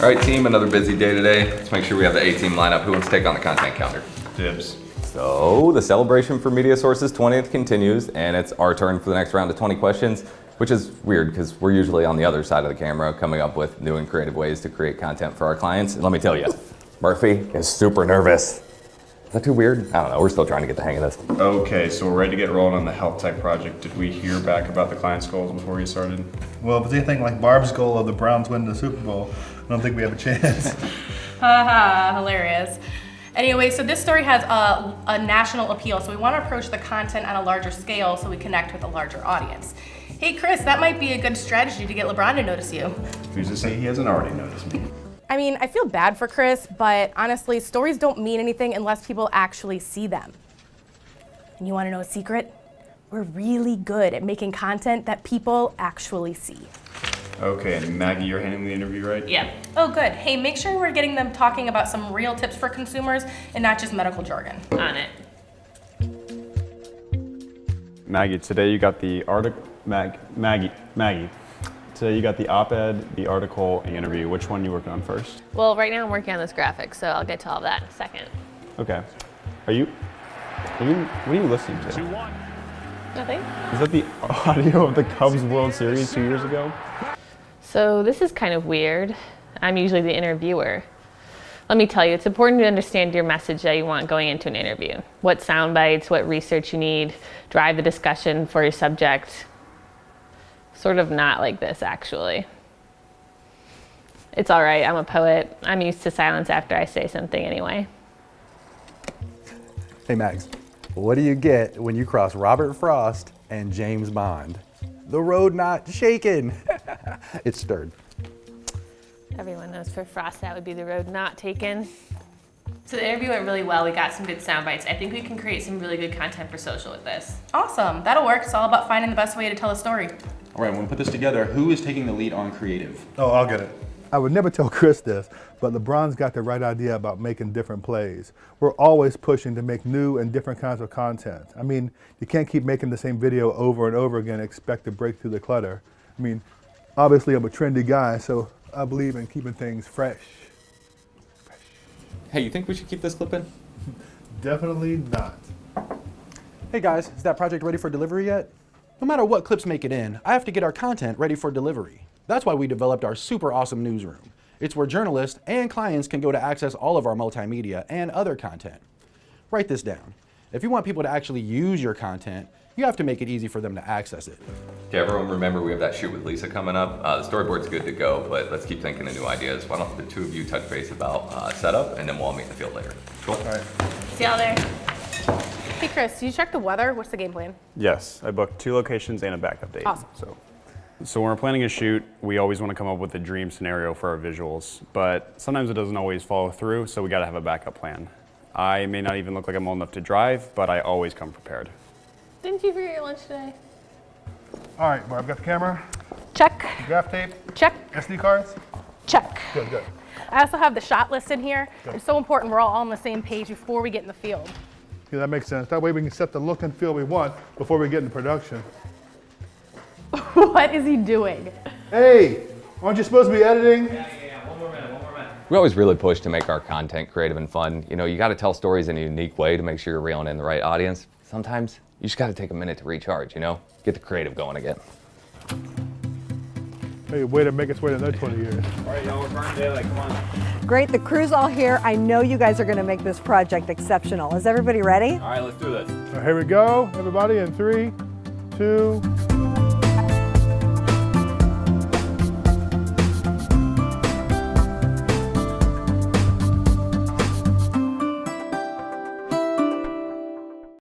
All right, team, another busy day today. Let's make sure we have the A-team lineup. Who wants to take on the content calendar? Dibs. So the celebration for MediaSource's 20th continues, and it's our turn for the next round of 20 questions, which is weird because we're usually on the other side of the camera coming up with new and creative ways to create content for our clients. And let me tell you, Murphy is super nervous. Is that too weird? I don't know, we're still trying to get the hang of this. Okay, so we're ready to get rolling on the health tech project. Did we hear back about the client's goals before we started? Well, if it's anything like Barb's goal of the Browns winning the Super Bowl, I don't think we have a chance. Haha, hilarious. Anyway, so this story has a national appeal, so we want to approach the content on a larger scale so we connect with a larger audience. Hey Chris, that might be a good strategy to get LeBron to notice you. Who's to say he hasn't already noticed me? I mean, I feel bad for Chris, but honestly, stories don't mean anything unless people actually see them. And you want to know a secret? We're really good at making content that people actually see. Okay, and Maggie, you're handling the interview, right? Yeah. Oh, good. Hey, make sure we're getting them talking about some real tips for consumers and not just medical jargon. On it. Maggie, today you got the Maggie. Today you got the op-ed, the article, and the interview. Which one you working on first? Well, right now I'm working on this graphic, so I'll get to all of that in a second. Okay. What are you listening to? Nothing. Is that the audio of the Cubs World Series 2 years ago? So this is kind of weird. I'm usually the interviewer. Let me tell you, it's important to understand your message that you want going into an interview. What sound bites, what research you need, drive the discussion for your subject. Sort of not like this, actually. It's all right, I'm a poet. I'm used to silence after I say something anyway. Hey Mags, what do you get when you cross Robert Frost and James Bond? The road not shaken. It's stirred. Everyone knows for Frost that would be the road not taken. So the interview went really well. We got some good sound bites. I think we can create some really good content for social with this. Awesome. That'll work. It's all about finding the best way to tell a story. All right, when we put this together, who is taking the lead on creative? Oh, I'll get it. I would never tell Chris this, but LeBron's got the right idea about making different plays. We're always pushing to make new and different kinds of content. I mean, you can't keep making the same video over and over again and expect to break through the clutter. I mean, obviously I'm a trendy guy, so I believe in keeping things fresh. Hey, you think we should keep this clip in? Definitely not. Hey guys, is that project ready for delivery yet? No matter what clips make it in, I have to get our content ready for delivery. That's why we developed our super awesome newsroom. It's where journalists and clients can go to access all of our multimedia and other content. Write this down. If you want people to actually use your content, you have to make it easy for them to access it. Okay, everyone remember we have that shoot with Lisa coming up. The storyboard's good to go, but let's keep thinking of new ideas. Why don't the two of you touch base about setup, and then we'll all meet in the field later. Cool? All right. See y'all there. Hey Chris, you check the weather? What's the game plan? Yes, I booked 2 locations and a backup date. Awesome. So when we're planning a shoot, we always want to come up with a dream scenario for our visuals, but sometimes it doesn't always follow through, so we got to have a backup plan. I may not even look like I'm old enough to drive, but I always come prepared. Didn't you forget your lunch today? All right, Barb, got the camera? Check. Graph tape? Check. SD cards? Check. Good, good. I also have the shot list in here. It's so important we're all on the same page before we get in the field. Yeah, that makes sense. That way we can set the look and feel we want before we get into production. What is he doing? Hey, aren't you supposed to be editing? Yeah. One more minute. We always really push to make our content creative and fun. You know, you got to tell stories in a unique way to make sure you're reeling in the right audience. Sometimes you just got to take a minute to recharge, you know? Get the creative going again. Hey, way to make its way to another 20 years. All right, y'all, we're burning daylight, come on. Great, the crew's all here. I know you guys are gonna make this project exceptional. Is everybody ready? All right, let's do this. So here we go, everybody, in 3, 2,